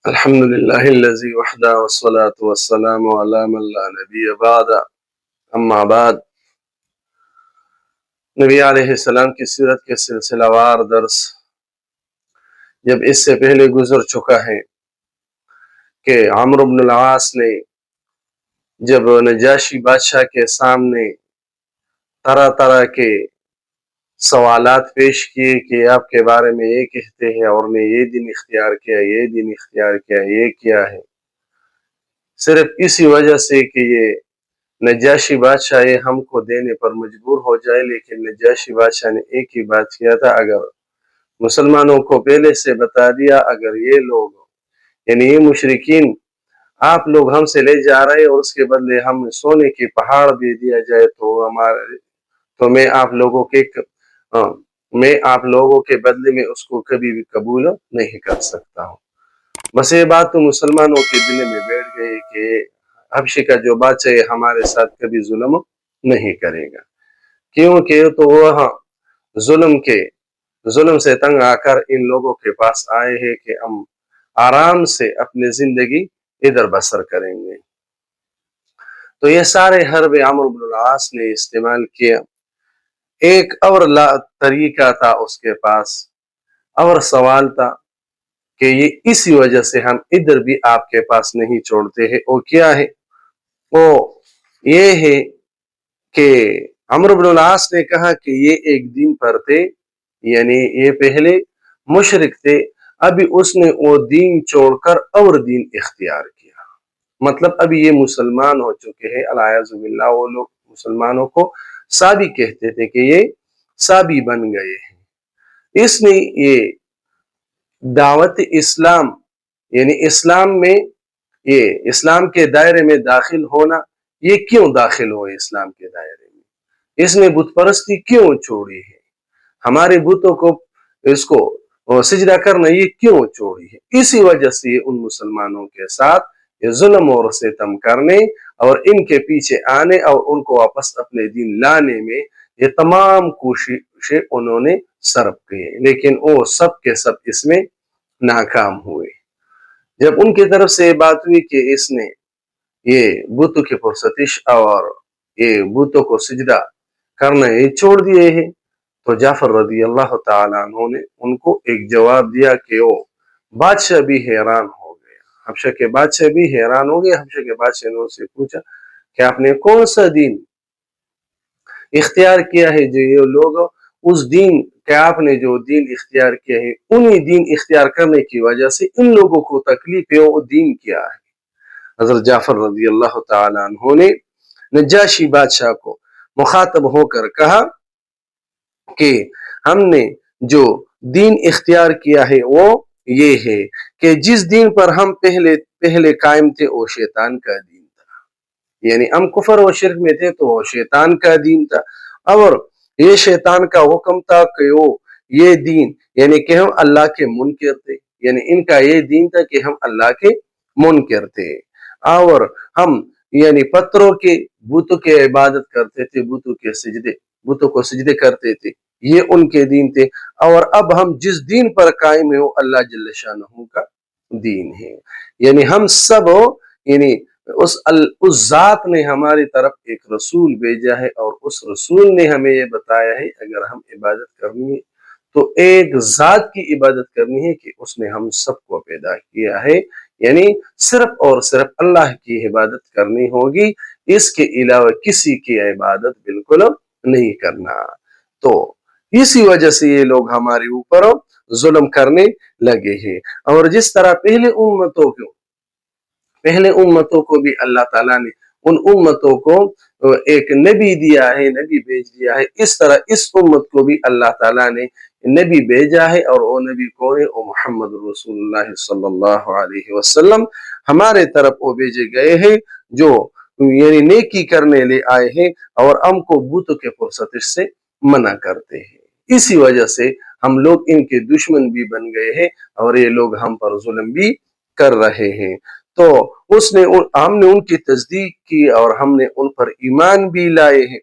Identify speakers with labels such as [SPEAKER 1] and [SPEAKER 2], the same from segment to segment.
[SPEAKER 1] الحمد لله الذي وحده والصلاة والسلام على من لا نبي بعد اما بعد نبی علیہ السلام کی سیرت کے سلسلہ وار درس جب اس سے پہلے گزر چکا ہے کہ عمرو بن العاص نے جب نجاشی بادشاہ کے سامنے طرح طرح کے سوالات پیش کیے کہ آپ کے بارے میں یہ کہتے ہیں اور نے یہ دین اختیار کیا، یہ دین اختیار کیا، یہ کیا ہے، صرف اسی وجہ سے کہ یہ نجاشی بادشاہ یہ ہم کو دینے پر مجبور ہو جائے۔ لیکن نجاشی بادشاہ نے ایک ہی بات کیا تھا، اگر مسلمانوں کو پہلے سے بتا دیا، اگر یہ لوگ یعنی یہ مشرکین آپ لوگ ہم سے لے جا رہے اور اس کے بدلے ہم سونے کی پہاڑ دے دیا جائے تو میں آپ لوگوں کے بدلے میں اس کو کبھی بھی قبول نہیں کر سکتا ہوں۔ بس یہ بات تو مسلمانوں کے دل میں بیٹھ گئی کہ حبشے کا جو بادشاہ ہے ہمارے ساتھ کبھی ظلم نہیں کرے گا، کیونکہ تو وہ ظلم سے تنگ آ کر ان لوگوں کے پاس آئے ہیں کہ ہم آرام سے اپنی زندگی ادھر بسر کریں گے۔ تو یہ سارے حرب عمرو بن العاص نے استعمال کیا۔ ایک اور طریقہ تھا اس کے پاس، اور سوال تھا کہ یہ اسی وجہ سے ہم ادھر بھی آپ کے پاس نہیں چھوڑتے ہیں۔ وہ کیا ہے؟ وہ یہ ہے کہ عمرو بن العاص نے کہا کہ یہ ایک دین پر تھے، یعنی یہ پہلے مشرک تھے، ابھی اس نے وہ دین چھوڑ کر اور دین اختیار کیا، مطلب ابھی یہ مسلمان ہو چکے ہیں۔ الیاذ باللہ، وہ لوگ مسلمانوں کو سابی کہتے تھے کہ یہ سابی بن گئے ہیں۔ اس نے یہ دعوت اسلام یعنی اسلام میں یہ اسلام کے دائرے میں داخل ہونا، یہ کیوں داخل ہوئے اسلام کے دائرے میں؟ اس نے بت پرستی کیوں چھوڑی ہے؟ ہمارے بتوں کو اس کو سجدہ کرنا یہ کیوں چھوڑی ہے؟ اسی وجہ سے ان مسلمانوں کے ساتھ یہ ظلم اور ستم کرنے اور ان کے پیچھے آنے اور ان کو واپس اپنے دین لانے میں یہ تمام کوششیں انہوں نے صرف کیے، لیکن وہ سب کے سب اس میں ناکام ہوئے۔ جب ان کی طرف سے یہ بات ہوئی کہ اس نے یہ بتوں کی پرستش اور یہ بتوں کو سجدہ کرنا یہ چھوڑ دیے ہیں، تو جعفر رضی اللہ تعالیٰ عنہ نے ان کو ایک جواب دیا کہ وہ بادشاہ بھی حیران ہو گیا، حبشہ کے بادشاہ بھی حیران ہو گئے۔ حبشہ کے بادشاہ نے ان سے پوچھا کہ آپ نے کون سا دین اختیار کیا ہے جو یہ لوگ اس دین کہ آپ نے جو دین اختیار کیا ہے انہی دین اختیار کرنے کی وجہ سے ان لوگوں کو تکلیف ہے، وہ دین کیا ہے؟ حضرت جعفر رضی اللہ تعالیٰ عنہ نے نجاشی بادشاہ کو مخاطب ہو کر کہا کہ ہم نے جو دین اختیار کیا ہے وہ یہ ہے کہ جس دین پر ہم پہلے قائم تھے وہ شیطان کا دین تھا، یعنی ہم کفر و شرک میں تھے تو وہ شیطان کا دین تھا، اور یہ شیطان کا حکم تھا کہ وہ یہ دین یعنی کہ ہم اللہ کے منکر تھے، یعنی ان کا یہ دین تھا کہ ہم اللہ کے منکر تھے، اور ہم یعنی پتھروں کے بتوں کی عبادت کرتے تھے، بتوں کو سجدے کرتے تھے، یہ ان کے دین تھے۔ اور اب ہم جس دین پر قائم ہیں وہ اللہ جل شانہ کا دین ہے، یعنی ہم سب یعنی اس ذات نے ہماری طرف ایک رسول بھیجا ہے، اور اس رسول نے ہمیں یہ بتایا ہے اگر ہم عبادت کرنی ہے تو ایک ذات کی عبادت کرنی ہے کہ اس نے ہم سب کو پیدا کیا ہے، یعنی صرف اور صرف اللہ کی عبادت کرنی ہوگی، اس کے علاوہ کسی کی عبادت بالکل نہیں کرنا۔ تو اسی وجہ سے یہ لوگ ہمارے اوپر ظلم کرنے لگے ہیں۔ اور جس طرح پہلے امتوں کو بھی اللہ تعالیٰ نے ان امتوں کو ایک نبی دیا ہے، نبی بھیج دیا ہے، اس طرح اس امت کو بھی اللہ تعالیٰ نے نبی بھیجا ہے، اور وہ نبی کون ہے؟ وہ محمد رسول اللہ صلی اللہ علیہ وسلم ہمارے طرف وہ بھیجے گئے ہیں جو یعنی نیکی کرنے لے آئے ہیں اور ہم کو بتوں کے پرستش سے منع کرتے ہیں۔ اسی وجہ سے ہم لوگ ان کے دشمن بھی بن گئے ہیں اور یہ لوگ ہم پر ظلم بھی کر رہے ہیں۔ تو ہم نے ان کی تصدیق کی اور ہم نے ان پر ایمان بھی لائے ہیں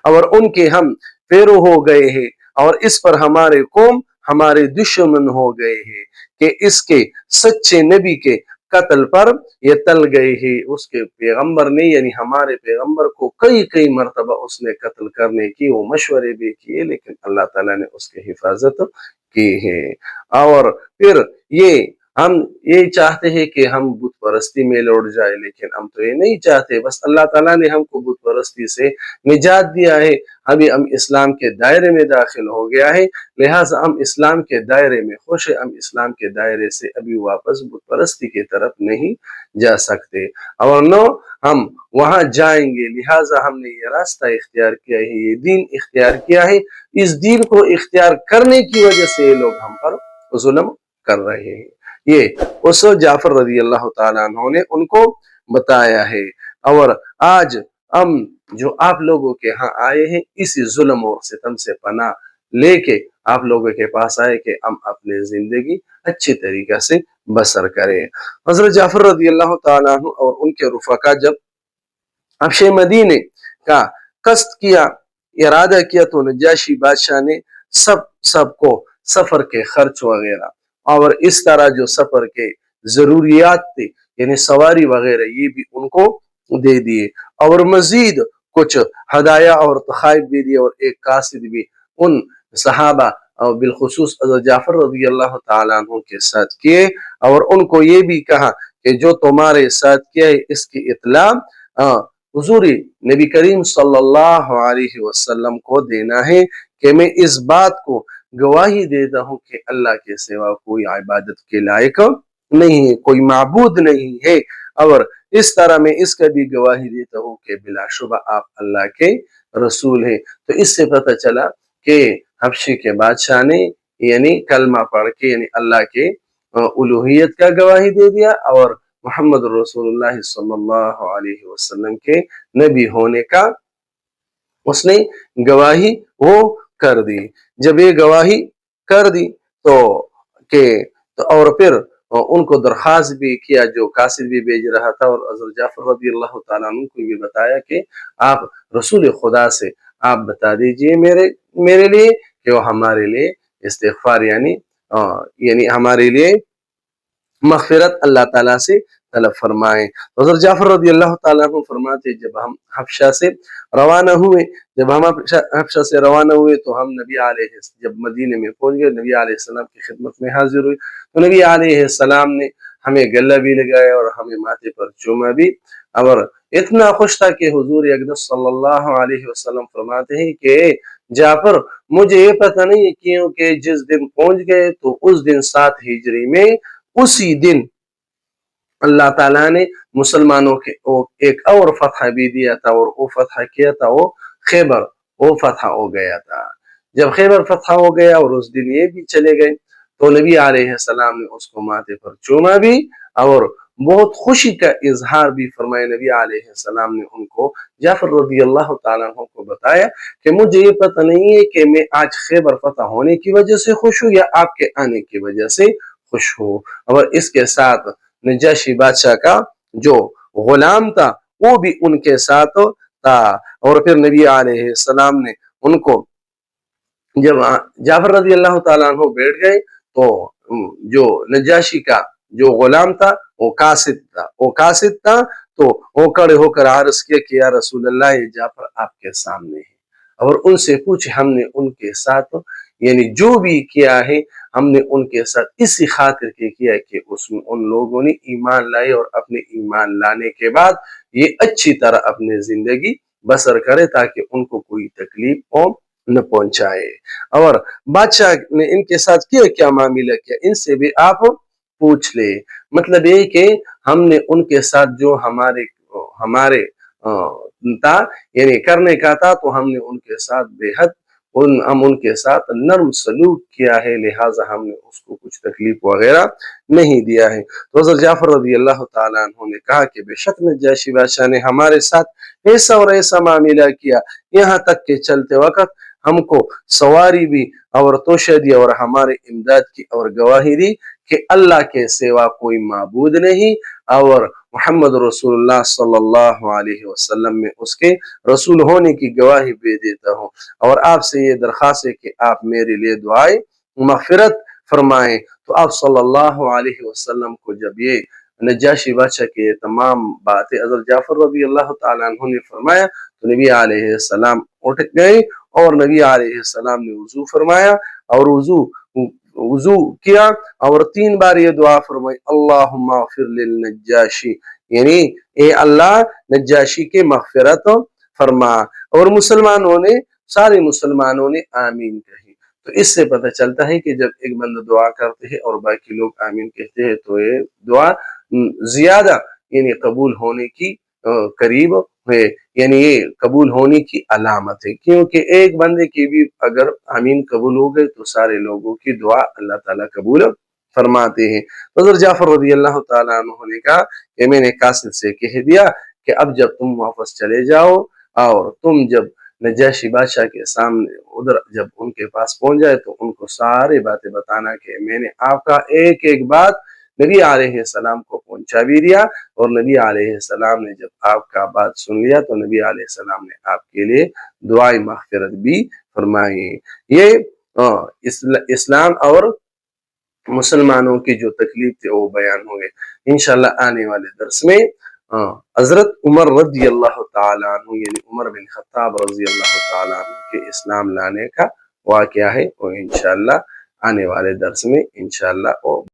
[SPEAKER 1] اور ان کے ہم پیرو ہو گئے ہیں، اور اس پر ہمارے قوم हमारे दुश्मन हो गए हैं कि इसके सच्चे नबी के कत्ल पर ये तल गए हैं। उसके पैगंबर ने यानी हमारे पैगंबर को कई कई मरतबा उसने कत्ल करने की वो मशवरे भी किए, लेकिन अल्लाह ताला ने उसकी हिफाजत की है। और फिर ये हम ये चाहते हैं कि हम बुत परस्ती में लौट जाए, लेकिन हम तो ये नहीं चाहते। बस अल्लाह ताला ने हमको बुत परस्ती से निजात दिया है, अभी हम इस्लाम के दायरे में दाखिल हो गया है, लिहाजा हम इस्लाम के दायरे में खुश है। हम इस्लाम के दायरे से अभी वापस बुत परस्ती की तरफ नहीं जा सकते, और न हम वहां जाएंगे। लिहाजा हमने ये रास्ता इख्तियार किया है, ये दीन इख्तियार किया है। इस दीन को इख्तियार करने की वजह से ये लोग हम पर जुल्म कर रहे हैं। ये उस जाफर रजी अल्लाह ताला अन्हु ने उनको बताया है। और आज हम जो आप लोगों के यहाँ आए हैं, इसी जुल्म और सितम से पनाह लेके आप लोगों के पास आए कि हम अपनी जिंदगी अच्छी तरीके से बसर करें। हजरत जाफर रजी अल्लाह ताला अन्हु और उनके रुफका जब हबश मदीने का कस्त किया, इरादा किया, तो नजाशी बादशाह ने सबको सफर के खर्च वगैरह और इस तरह जो सफर के जरूरियात थे यानी सवारी वगैरह ये भी उनको दे दिए, और मजीद कुछ हदाया और तखाइफ भी दिए, और एक कासिद भी उन सहाबा और बिलखुसूस जाफर रज़ी अल्लाह ताला अन्हु के साथ किए, और उनको ये भी कहा कि जो तुम्हारे साथ किया है इसकी इत्ला हुजूरी नबी करीम सल्लल्लाहु अलैहि वसल्लम को देना है कि मैं इस बात को गवाही देता हूँ कि अल्लाह के सिवा कोई इबादत के लायक नहीं है, कोई माबूद नहीं है, और इस तरह मैं इसका भी गवाही देता हूँ कि बिलाशुबा आप अल्लाह के रसूल हैं। तो इससे पता चला कि हबशी के बादशाह ने यानी कलमा पढ़ के यानी अल्लाह के उलूहियत का गवाही दे दिया, और मोहम्मद रसूलुल्लाह सल्लल्लाहु अलैहि वसल्लम के नबी होने का उसने गवाही वो कर दी। जब ये गवाही कर दी तो और फिर उनको दरखास्त भी किया, जो कासिद भी भेज रहा था, और हज़रत जाफर रज़ी अल्लाह ताला अन्हु को भी बताया कि आप रसूल खुदा से आप बता दीजिए मेरे लिए कि वो हमारे लिए इस्तिग़फ़ार यानी हमारे लिए मग़फ़िरत अल्लाह ताला से तलब फरमाए। हज़रत जाफर रज़ी अल्लाह ताला अन्हु फरमाते जब हम हबशा से रवाना हुए, हबशा से रवाना हुए तो हम जब मदीने में पहुंच गए, नबी अलैहिस्सलाम की खिदमत में हाजिर हुए, तो नबी अलैहिस्सलाम ने हमें गला भी लगाया और हमें माथे पर चूमा भी, और इतना खुश था कि हुजूर अक़दस सल्लल्लाहु अलैहि वसल्लम फरमाते हैं कि जाफर मुझे ये पता नहीं है क्यों कि जिस दिन पहुंच गए तो उस दिन 7 हिजरी में उसी दिन अल्लाह ताला ने मुसलमानों के एक और फतह भी दिया था, और वो फतह किया था वो खैबर, वो फतह हो गया था। जब खैबर फतह हो गया और उस दिन ये भी चले गए, तो नबी अलैहिस्सलाम ने उसको माथे पर चूमा भी और बहुत खुशी का इजहार भी फरमाया। नबी अलैहिस्सलाम ने उनको जाफर रज़ी अल्लाह ताला अन्हु को बताया कि मुझे ये पता नहीं है कि मैं आज खैबर फतह होने की वजह से खुश हूँ या आपके आने की वजह से खुश हूँ। और इसके साथ नजाशी बादशाह का जो गुलाम था वो भी उनके साथ था, और फिर नबी अलैहिस्सलाम ने उनको जब जाफर रज़ी अल्लाह ताला अन्हु बैठ गए तो जो नजाशी का जो गुलाम था वो कासिद था, तो वो खड़े होकर अर्ज किया कि या रसूल अल्लाह ये जाफर आपके सामने है, और उनसे पूछे हमने उनके साथ यानी जो भी किया है हमने उनके साथ इसी खातिर के किया कि उसमें उन लोगों ने ईमान लाए, और अपने ईमान लाने के बाद ये अच्छी तरह अपनी जिंदगी बसर करे ताकि उनको कोई तकलीफ न पहुंचाए। और बादशाह ने इनके साथ किया क्या मामला किया, इनसे भी आप पूछ ले। मतलब ये कि हमने उनके साथ जो हमारे था यानी करने का था, तो हमने उनके साथ बेहद हम उनके साथ नर्म सलूक किया है, लिहाजा हमने उसको कुछ तकलीफ वगैरह नहीं दिया है। तो हज़रत जाफर रज़ी अल्लाह ताला अन्हु ने कहा कि बेशक नजाशी बादशाह ने हमारे साथ ऐसा और ऐसा मामला किया, यहाँ तक के चलते वक्त हमको सवारी भी और तोशा दी और हमारे इमदाद की और गवाही दी कि अल्लाह के सिवा कोई माबूद नहीं, और मोहम्मद रसूलुल्लाह सल्लल्लाहु अलैहि वसल्लम में उसके रसूल होने की गवाही भी देता हूँ। और आपसे ये दरख्वास्त है कि आप मेरे लिए दुआएं मग़फ़िरत फरमाएं। तो आप सल्लल्लाहु अलैहि वसल्लम को जब ये नजाशी बादशाह के तमाम बातें हज़रत जाफ़र रज़ी अल्लाह ताला अन्हु ने फरमाया तो नबी अलैहिस्सलाम उठ गए और नबी अलैहिस्सलाम ने वज़ू फरमाया और वज़ू किया और 3 बार ये दुआ फरमाई, अल्लाहुम्मा अग़फ़िर लिल नज्जाशी, यानी ए अल्लाह नज्जाशी के मग़फ़िरत फरमा। और सारे मुसलमानों ने आमीन कही। तो इससे पता चलता है कि जब एक बंदा दुआ करते हैं और बाकी लोग आमीन कहते हैं तो ये दुआ ज्यादा यानी कबूल होने की करीब है, यानी ये कबूल होने की अलामत है, क्योंकि एक बंदे की भी अगर आमीन कबूल हो गए तो सारे लोगों की दुआ अल्लाह ताला कबूल फरमाते हैं। हज़रत जाफ़र रज़ी अल्लाह ताला अन्हु ने कहा कि मैंने कासिद से कह दिया कि अब जब तुम वापस चले जाओ और तुम जब नजाशी बादशाह के सामने उधर जब उनके पास पहुंच जाए तो उनको सारी बातें बताना कि मैंने आपका एक एक बात नबी अलैहिस्सलाम को पहुंचा भी दिया और नबी अलैहिस्सलाम ने जब आपका बात सुन लिया तो नबी अलैहिस्सलाम ने आपके लिए दुआई मग़फ़िरत भी फरमाई। ये इस्लाम और मुसलमानों की जो तकलीफ थी वो बयान होंगे इंशाअल्लाह आने वाले दर्स में। हजरत उमर रज़ी अल्लाह ताला अन्हु यानी उमर बिन खत्ताब रज़ी अल्लाह ताला अन्हु के इस्लाम लाने का वाक़या है वो इंशाअल्लाह आने वाले दर्स में इंशाअल्लाह वो